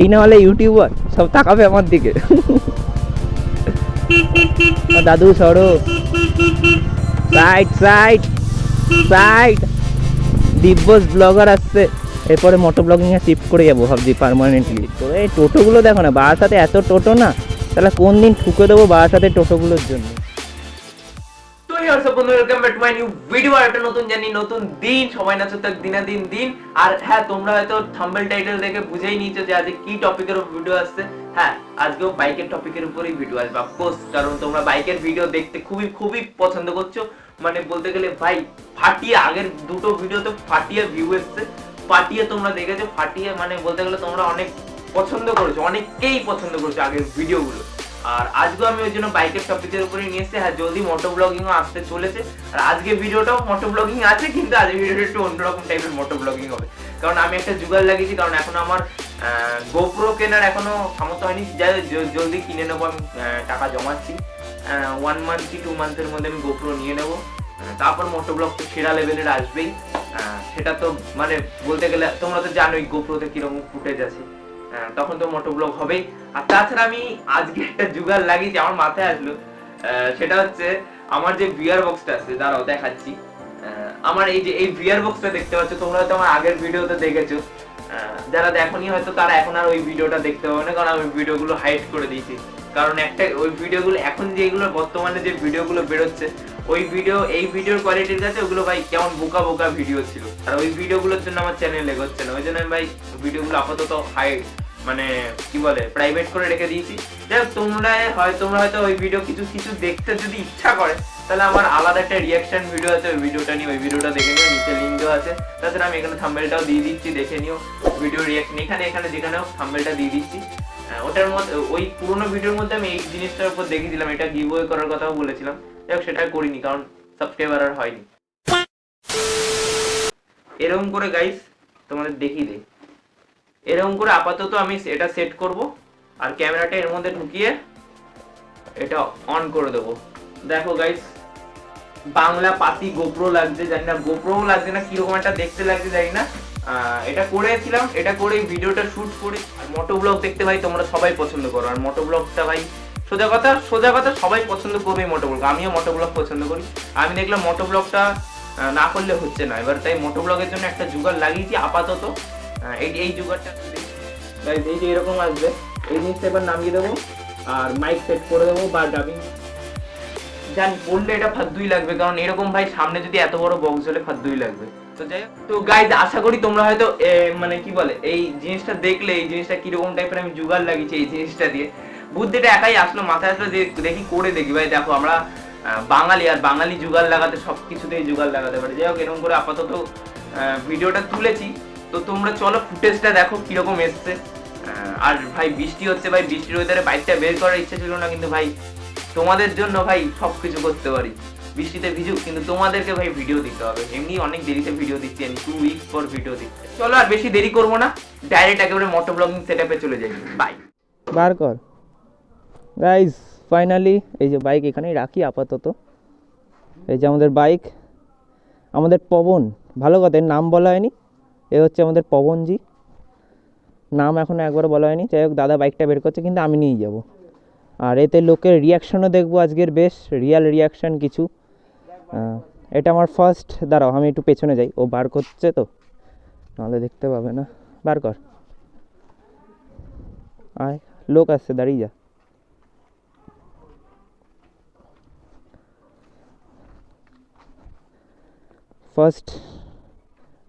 এই না হলে ইউটিউবার সব তাকাবে আমার দিকে। দাদু সরো, সাইড সাইড সাইড। দিব্যস ব্লগার আসছে, এরপরে মোটো ব্লগিং এ শিফট করে যাবো ভাবছি পার্মানেন্টলি। তো এই টোটোগুলো দেখো না, বারাসাতে এত টোটো না, তাহলে কোন দিন ঠুকে দেবো বারাসাতে টোটোগুলোর জন্য। তো welcome back to my new video. আর একটা নতুন জানি নতুন দিন, সময় না চলতে দিন দিন। আর হ্যাঁ, তোমরা হয়তো থাম্বনেল টাইটেল দেখে বুঝেই নিয়েছো যে আজকে কি টপিকের উপর ভিডিও আসছে। হ্যাঁ, আজকেও বাইকের টপিকের উপরেই ভিডিও আসবে অফকোর্স, কারণ তোমরা বাইকের ভিডিও দেখতে খুবই খুবই পছন্দ করছো। মানে বলতে গেলে ভাই ফাটিয়ে, আগের দুটো ভিডিওতে ফাটিয়ে ভিউ এসছে, ফাটিয়ে তোমরা দেখেছো, ফাটিয়ে মানে বলতে গেলে তোমরা অনেক পছন্দ করেছো, অনেকেই পছন্দ করেছো আগের ভিডিওগুলো। আর আজকে আমি ওই জন্য বাইকের টপিকের উপরে নিয়ে এসেছি। হ্যাঁ, জলদি মোটো ব্লগিংও আসতে চলেছে। আর আজকে ভিডিওটাও মোটো ব্লগিং আছে, কিন্তু আজকে ভিডিওটা একটু অন্যরকম টাইপের মোটো ব্লগিং হবে। কারণ আমি একটা জুগাড় লাগিয়েছি, কারণ এখন আমার গোপ্রো কেনার এখনো সামর্থ্য হয়নি। জলদি কিনে নেবো, আমি টাকা জমাচ্ছি। 1 মান্থ কি 2 মান্থের মধ্যে আমি গোপ্রো নিয়ে নেবো। তারপর মোটো ব্লগ তো সেরা লেভেলের আসবেই। সেটা তো মানে বলতে গেলে তোমরা তো জানোই গোপ্রোতে কিরকম ফুটেজ আছে, তখন তো মোটো ব্লগ হবেই। আর তাছাড়া আমি আজকে একটা জুগাড় লাগিয়েছি, আমার মাথায় আসলো। সেটা হচ্ছে আমার যে ভিআর বক্সটা আছে, দাঁড়াও দেখাচ্ছি। আমার এই যে এই ভিআর বক্সটা দেখতে পাচ্ছ, তোমরা হয়তো আমার আগের ভিডিওতে দেখেছো। যারা দেখোনি হয়তো তারা এখন আর ওই ভিডিওটা দেখতে পাবে না, কারণ আমি ভিডিওগুলো হাইড করে দিয়েছি। কারণ একটা ওই ভিডিওগুলো এখন যেগুলো বর্তমানে যে ভিডিওগুলো বেরোচ্ছে, ওই ভিডিও এই ভিডিওর কোয়ালিটির কাছে ওগুলো ভাই কেমন বোকা বোকা ভিডিও ছিল। আর ওই ভিডিওগুলোর জন্য আমার চ্যানেল এগোচ্ছে না, ওই জন্য আমি ভাই ভিডিওগুলো আপাতত হাইড মানে কি বলে প্রাইভেট করে রেখে দিয়েছি। যাই হোক, তোমরা হয়তো ওই ভিডিও কিছু কিছু দেখতে যদি ইচ্ছা করে, তাহলে আমার আলাদা একটা রিয়াকশন ভিডিও আছে, ওই ভিডিওটা নিয়ে ওই ভিডিওটা দেখে নিও, নিচে লিংক দেওয়া আছে। তাছাড়া আমি এখানে থাম্বনেলটাও দিয়ে দিচ্ছি, দেখে নিও ভিডিও রিয়াকশন। এখানে যেখানেও থাম্বনেলটা দিয়ে দিচ্ছি। ওটার মধ্যে ওই পুরোনো ভিডিওর মধ্যে আমি এই জিনিসটার উপর দেখিয়েছিলাম, এটা গিভওয়ে করার কথাও বলেছিলাম। যাই হোক, সেটা করিনি কারণ সাবস্ক্রাইবার আর হয়নি। এরকম করে গাইস তোমাদের দেখিয়ে দেই, এরকম করে আপাতত আমি এটা সেট করব। আর ক্যামেরাটা এর মধ্যে ঢুকিয়ে এটা অন করে দেবো। দেখো গাইস, বাংলা পাতি গোপ্রো লাগছে, জানি না গোপ্রো লাগছে না, কিরকম একটা দেখতে লাগছে জানি না। এটা করেছিলাম, এটা করে ভিডিওটা শুট করে। আর মোটো ব্লগ দেখতে ভাই তোমরা সবাই পছন্দ করো, আর মোটো ব্লগটা ভাই সোজা কথা সবাই পছন্দ করবে মোটো ব্লগ। আমিও মোটো ব্লগ পছন্দ করি। আমি দেখলাম মোটো ব্লগটা না করলে হচ্ছে না, এবার তাই মোটো ব্লগের জন্য একটা জুগাড় লাগিয়েছি আপাতত। এই জুগাড়টা গাইস এই যে এরকম আসবে, এই জিনিসটা এবার নামিয়ে দেবো আর মাইক সেট করে দেবো বা ডাবিং। জানি বললে এটা ফাদ্দুই লাগবে, কারণ এরকম ভাই সামনে যদি এত বড় বক্স হলে ফাদ্দুই লাগবে। তো যাই হোক, তো গাইজ আশা করি তোমরা হয়তো মানে কি বলে এই জিনিসটা দেখলে, এই জিনিসটা কিরকম টাইপের আমি জুগাড় লাগিয়েছি, এই জিনিসটা দিয়ে বুদ্ধিটা একাই আসলো, মাথায় আসলো যে দেখি করে দেখি। ভাই দেখো, আমরা বাঙালি, আর বাঙালি জুগাড় লাগাতে সবকিছুতেই জুগাড় লাগাতে পারে। যাই হোক, এরকম করে আপাতত ভিডিওটা তুলেছি। তো তোমরা চলো ফুটেজটা দেখো কিরকম এসছে। আর ভাই বৃষ্টি হচ্ছে, ভাই বৃষ্টির ওয়েদারে বাইকটা বের করার ইচ্ছা ছিল না, কিন্তু ভাই তোমাদের জন্য ভাই সবকিছু করতে পারি। বৃষ্টিতে ভিজুক, কিন্তু তোমাদেরকে ভাই ভিডিও দিতে হবে। এমনি অনেক দেরিতে ভিডিও দিচ্ছি আমি, 2 উইকস পর ভিডিও দিচ্ছি। চলো আর বেশি দেরি করবো না, ডাইরেক্ট একেবারে মোটো ব্লগিং সেটআপে চলে যাই। বাই। বার কর গাইস, ফাইনালি এই যে বাইক এখানেই রাখি আপাতত। এই যে আমাদের বাইক, আমাদের পবন, ভালো কথা এর নাম বলা হয়নি। এ হচ্ছে আমাদের পবনজি, নাম এখনও একবারও বলা হয়নি। যাই হোক, দাদা বাইকটা বের করছে, কিন্তু আমি নিয়ে যাব। আর এতে লোকের রিয়াকশনও দেখবো আজকের, বেশ রিয়াল রিয়াকশান কিছু। এটা আমার ফার্স্ট, দাঁড়াও আমি একটু পেছনে যাই, ও বার করছে তো নাহলে দেখতে পাবে না। বার কর, আয়, লোক আসছে, দাঁড়িয়ে যা। ফার্স্ট,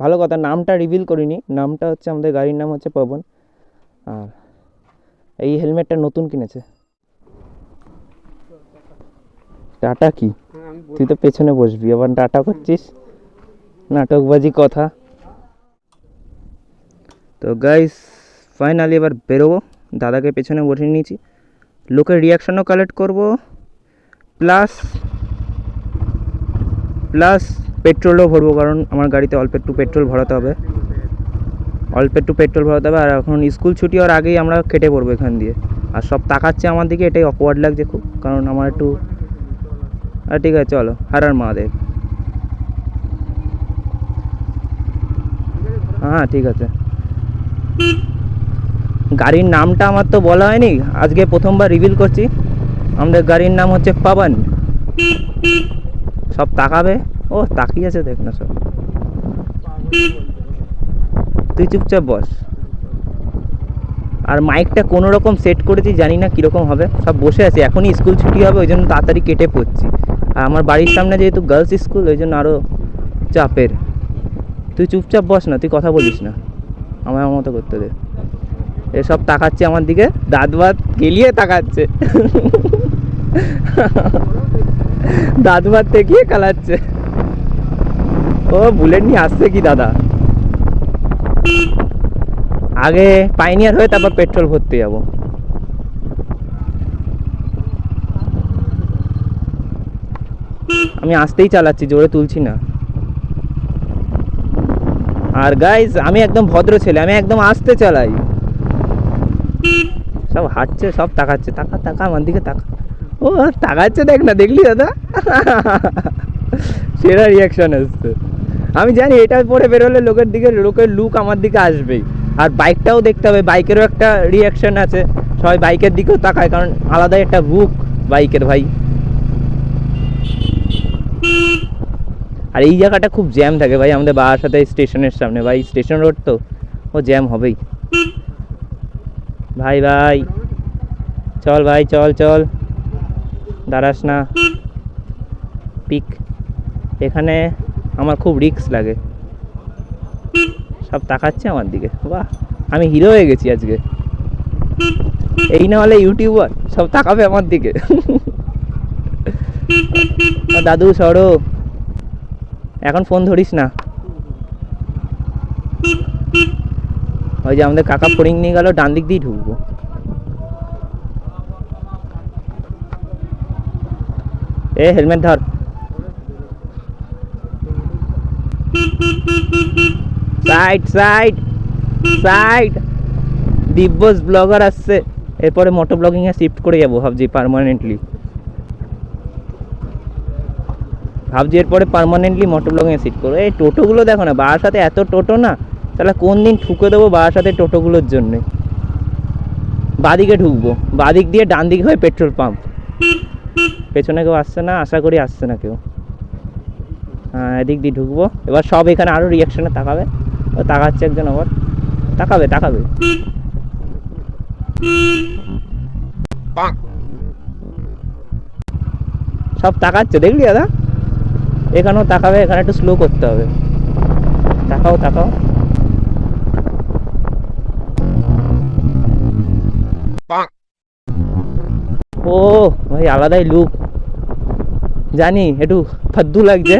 ভালো কথা নামটা রিভিল করিনি, নামটা হচ্ছে আমাদের গাড়ির নাম হচ্ছে পবন। আর এই হেলমেটটা নতুন কিনেছে। টাটা কি, তুই তো পেছনে বসবি, আবার টাটা করছিস, নাটকবাজি কথা। তো গাইস ফাইনালি এবার বেরোবো, দাদাকে পেছনে বসিয়ে নিয়েছি, লোকের রিয়াকশানও কালেক্ট করবো, প্লাস পেট্রোলও ভরবো, কারণ আমার গাড়িতে অল্প একটু পেট্রোল ভরাতে হবে। আর এখন স্কুল ছুটি হওয়ার আগেই আমরা কেটে পড়বো এখান দিয়ে। আর সব তাকাচ্ছে আমার দিকে, এটাই অকওয়ার্ড লাগছে খুব, কারণ আমার একটু ঠিক আছে চলো, হারার মহাদেব। হ্যাঁ ঠিক আছে, গাড়ির নামটা আমার তো বলা হয়নি, আজকে প্রথমবার রিভিল করছি। আমাদের গাড়ির নাম হচ্ছে পাবন। সব তাকাবে, ও তাকিয়ে আছে দেখ না সব। তুই চুপচাপ বস। আর মাইকটা কোনো রকম সেট করেছি, জানি না কীরকম হবে। সব বসে আছি, এখনই স্কুল ছুটি হবে, ওই জন্য তাড়াতাড়ি কেটে পড়ছি। আর আমার বাড়ির সামনে যেহেতু গার্লস স্কুল, ওই জন্য আরও চাপের। তুই চুপচাপ বস না, তুই কথা বলিস না, আমার মতো করতে দে। এসব তাকাচ্ছে আমার দিকে, দাঁত বাত গেলিয়ে তাকাচ্ছে। দাঁত বাত তেকিয়ে কালাচ্ছে। ও বুলেট নিয়ে আসছে কি দাদা? আগে পাইনিয়ার হয়ে তারপর পেট্রোল ভরতে যাবো। আমি আসতেই চালাচ্ছি, জোরে তুলছি না। আর গাইজ, আমি একদম ভদ্র ছেলে, আমি একদম আস্তে চালাই। সব হাঁটছে, সব তাকাচ্ছে। টাকা টাকা আমার দিকে টাকা। ও তাকাচ্ছে, দেখ না, দেখলি দাদা? সেরা রিয়াকশন আসছে। আমি জানি এটা পরে বেরোলে লোকের লুক আমার দিকে আসবেই। আর বাইকটাও দেখতে হবে, বাইকেরও একটা রিয়াকশন আছে। সবাই বাইকের দিকেও তাকায়, কারণ আলাদা একটা লুক বাইকের ভাই। আর এই জায়গাটা খুব জ্যাম থাকে ভাই, আমাদের বারাসাতে স্টেশনের সামনে ভাই, স্টেশন রোড তো, ও জ্যাম হবেই ভাই। ভাই চল ভাই, চল চল, দাঁড়াস না। পিক এখানে আমার খুব রিস্ক লাগে। সব তাকাচ্ছে আমার দিকে, বাহ আমি হিরো হয়ে গেছি আজকে। এই না হলে ইউটিউবার, সব তাকাবে আমার দিকে। দাদু সরো, এখন ফোন ধরিস না। ওই যে আমাদের কাকা ফড়িং নিয়ে গেল, ডান দিক দিয়ে ঢুকবো। এ হেলমেট ধর। Side side side. দিব্যস ব্লগার আসছে, এরপরে মোটো ব্লগিং এ শিফট করে যাবো ভাবছি পার্মানেন্টলি। এরপরে পার্মানেন্টলি মোটো ব্লগিং এ শিফট করবো। এই টোটোগুলো দেখো না, বারাসাতে এত টোটো না, তাহলে কোন দিন ঠুকে দেবো বারাসাতে টোটোগুলোর জন্যে। বাদিকে ঢুকবো, বাদিক দিয়ে ডান দিক হয়ে পেট্রোল পাম্প। পেছনে কেউ আসছে না, আশা করি আসছে না কেউ। হ্যাঁ এদিক দিয়ে ঢুকবো। এবার সব এখানে আরও রিয়াকশনে তাকাবে। ও তাকাচ্ছে একজন, আবার তাকাবে তাকাবে। সব তাকাচ্ছে, দেখলি দাদা? এখানেও তাকাবে, এখানে একটু স্লো করতে হবে। তাকাও তাকাও। ও ভাই আলাদাই লুক, জানি একটু ফাদ্দু লাগছে,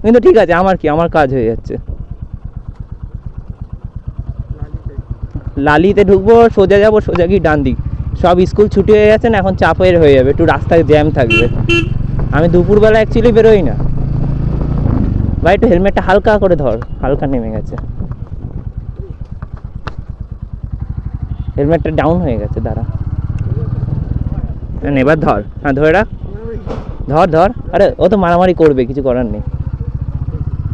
কিন্তু ঠিক আছে, আমার কি, আমার কাজ হয়ে যাচ্ছে। লালিতে ঢুকবো, সোজা যাবো, সোজা কি ডান দিক। সব স্কুল ছুটি হয়ে গেছে না, এখন চাপের হয়ে যাবে, একটু রাস্তায় জ্যাম থাকবে। আমি দুপুরবেলা অ্যাকচুয়ালি বেরোই না ভাই। একটু হেলমেটটা হালকা করে ধর, হালকা নেমে গেছে, হেলমেটটা ডাউন হয়ে গেছে। দাঁড়া, এবার ধর, হ্যাঁ ধরে রাখ, ধর ধর। আরে ও তো মারামারি করবে, কিছু করার নেই,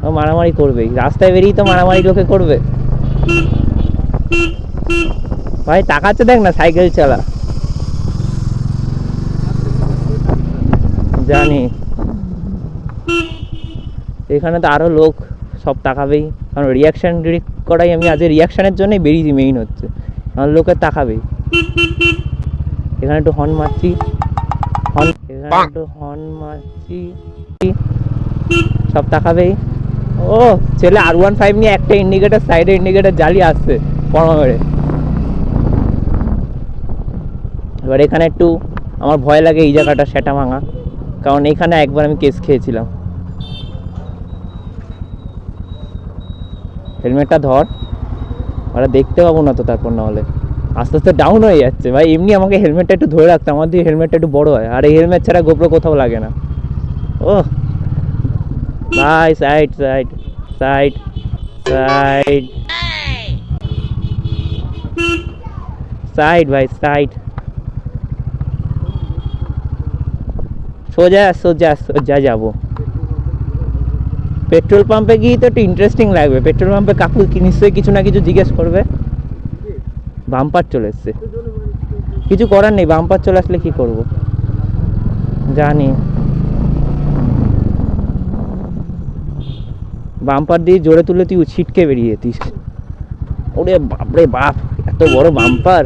ও মারামারি করবেই, রাস্তায় বেরিয়ে তো মারামারি লোকে করবে ভাই। তাকাচ্ছে দেখ না, সাইকেল চালা, জানি। এখানে তো আরো লোক, সব তাকাবেই, কারণ রিয়াকশান করাই আমি আজ রিয়াকশানের জন্যই বেরিয়েছি, মেইন হচ্ছে আমার লোকের তাকাবেই। এখানে একটু হর্ন মারছি, এখানে একটু হর্ন মারছি, সব তাকাবেই। ও ছেলে R15 নিয়ে একটা ইন্ডিকেটার, সাইডে ইন্ডিকেটার জ্বালিয়ে আসছে পড়া মেরে। এবার এখানে একটু আমার ভয় লাগে, এই জায়গাটা সেটা ভাঙা, কারণ এখানে একবার আমি কেস খেয়েছিলাম। হেলমেটটা ধর, ওরা দেখতে পাবো না তো তারপর, না হলে আস্তে আস্তে ডাউন হয়ে যাচ্ছে ভাই। এমনি আমাকে হেলমেটটা একটু ধরে রাখতে, আমার দিয়ে হেলমেটটা একটু বড় হয়, আর এই হেলমেট ছাড়া গোপ্রো কোথাও লাগে না। ও ভাই side side side side side ভাই সাইড। সোজা সোজা সোজা যাবো। পেট্রোল পাম্পে গিয়ে তো একটু ইন্টারেস্টিং লাগবে। পেট্রোল পাম্পে কাকু নিশ্চয়ই কিছু না কিছু জিজ্ঞেস করবে। বাম্পার চলে এসছে, কিছু করার নেই, বাম্পার চলে আসলে কি করব জানি। বাম্পার দিয়ে জোরে তুলে তুই ছিটকে বেরিয়ে যেতিস। ওরে বাপরে বাপ, এত বড় বাম্পার।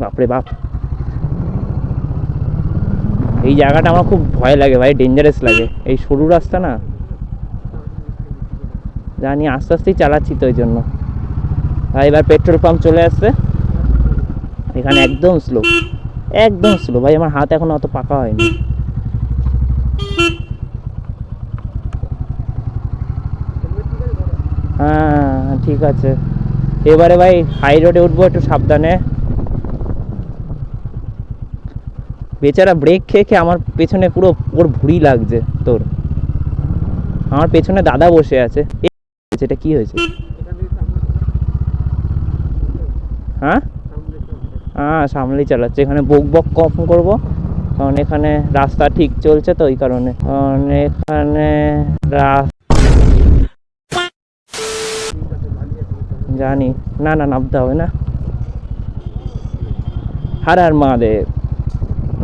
বাপরে বাপ, এই জায়গাটা আমার খুব ভয় লাগে ভাই, ডেঞ্জারাস লাগে। এই সরু রাস্তা না, জানি আস্তে আস্তেই চালাচ্ছি তো ওই জন্য। আর এবার পেট্রোল পাম্প চলে আসছে এখানে, একদম স্লো, একদম স্লো ভাই। আমার হাত এখন অত পাকা হয়নি। হ্যাঁ ঠিক আছে, এবারে ভাই হাই রোডে উঠবো, একটু সাবধানে। বেচারা ব্রেক খেয়ে খেয়ে আমার পেছনে পুরো ওর ভুঁড়ি লাগছে তোর। আমার পেছনে দাদা বসে আছে, এটা কি হয়েছে? হ্যাঁ হ্যাঁ সামলেই চালাচ্ছে। এখানে বক বক কম করবো কারণ এখানে রাস্তা ঠিক চলছে তো, ওই কারণে। কারণ এখানে জানি না, না নামতে হবে না। হার হার মহাদেব,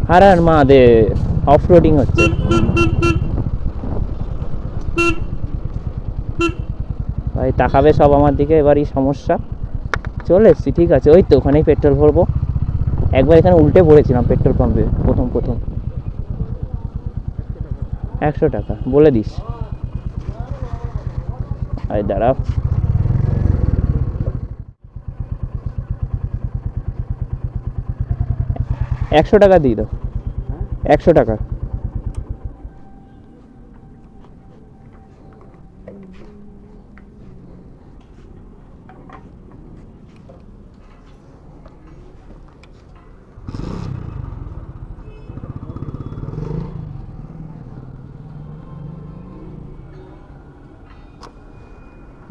হার হার মহাদেব। অফ রোডিং হচ্ছে ভাই, তাকাবে সব আমার দিকে, এবারই সমস্যা। চলে এসছি, ঠিক আছে, ওই তো ওখানেই পেট্রোল ভরবো। একবার এখানে উল্টে পড়েছিলাম পেট্রোল পাম্পে প্রথম 100 টাকা বলে দিস। আরে দাঁড়া, একশো টাকা দিয়ে দাও, 100 টাকা।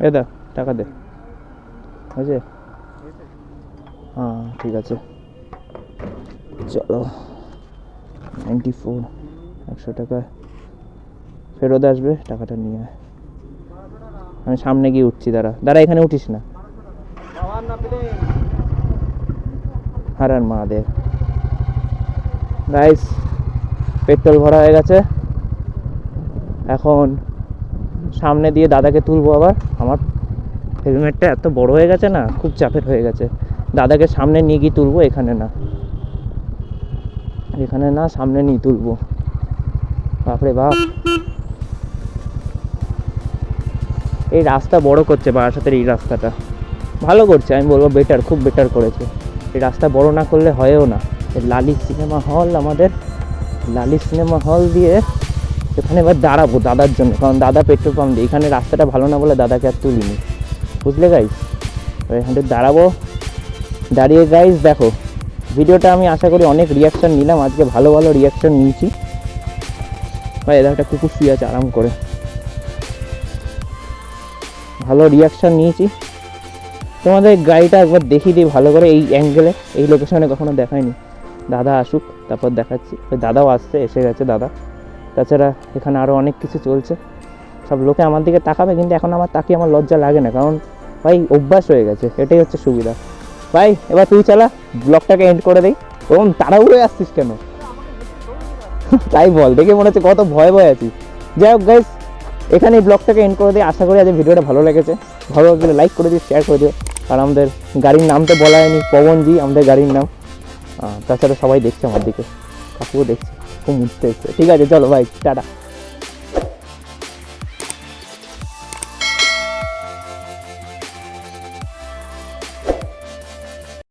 এ দা টাকা দে, হয়েছে? হ্যাঁ ঠিক আছে, চলো। 94, 100 টাকা ফেরত আসবে, টাকাটা নিয়ে আয়। আমি সামনে গিয়ে উঠছি, দাঁড়া দাঁড়া, এখানে উঠিস না। হার আর মহাদেব। গাইস পেট্রোল ভরা হয়ে গেছে, এখন সামনে দিয়ে দাদাকে তুলবো। আবার আমার হেলমেটটা এত বড় হয়ে গেছে না, খুব চাপের হয়ে গেছে। দাদাকে সামনে নিয়ে গিয়ে তুলবো, এখানে না, এখানে না, সামনে নিয়ে তুলবো। বাপরে বাপ, এই রাস্তা বড় করছে বারাসাতের, এই রাস্তাটা ভালো করছে, আমি বলবো বেটার, খুব বেটার করেছে। এই রাস্তা বড় না করলে হয়ও না। লালি সিনেমা হল, আমাদের লালি সিনেমা হল দিয়ে এখানে এবার দাঁড়াবো দাদার জন্য, কারণ দাদা পেট্রোল পাম্প দিয়ে। এখানে রাস্তাটা ভালো না বলে দাদাকে আর তুলিনি, বুঝলে গাইজ। এখানে দাঁড়াবো, দাঁড়িয়ে গাইজ দেখো ভিডিওটা আমি আশা করি অনেক রিয়াকশান নিলাম আজকে, ভালো ভালো রিয়াকশান নিয়েছি ভাই। এদের একটা কুকুর শুয়ে আছে আরাম করে, ভালো রিয়াকশান নিয়েছি। তোমাদের গাড়িটা একবার দেখিয়ে দিই ভালো করে, এই অ্যাঙ্গেলে, এই লোকেশনে কখনো দেখায়নি। দাদা আসুক তারপর দেখাচ্ছি। ওই দাদাও আসছে, এসে গেছে দাদা। তাছাড়া এখানে আরও অনেক কিছু চলছে, সব লোকে আমার দিকে তাকাবে, কিন্তু এখন আমার তাকিয়ে আমার লজ্জা লাগে না, কারণ ভাই অভ্যাস হয়ে গেছে, এটাই হচ্ছে সুবিধা। ভাই এবার তুই চালা, ব্লগটাকে এন্ড করে দেই। ওরকম তাড়াহুড়োয় আসছিস কেন? তাই বল, দেখে মনে হচ্ছে কত ভয় ভয় আছিস। যাই হোক গাইস, এখানে এই ব্লগটাকে এন্ড করে দিই। আশা করি আজ ভিডিওটা ভালো লেগেছে, ভালো লাগলে লাইক করে দিও, শেয়ার করে দিও। আর আমাদের গাড়ির নাম তো বলা হয়নি, পবনজি আমাদের গাড়ির নাম। তাছাড়া সবাই দেখছে আমার দিকে, কাকুও দেখছে, খুব মুছতে এসছে। ঠিক আছে চলো ভাই, টাটা।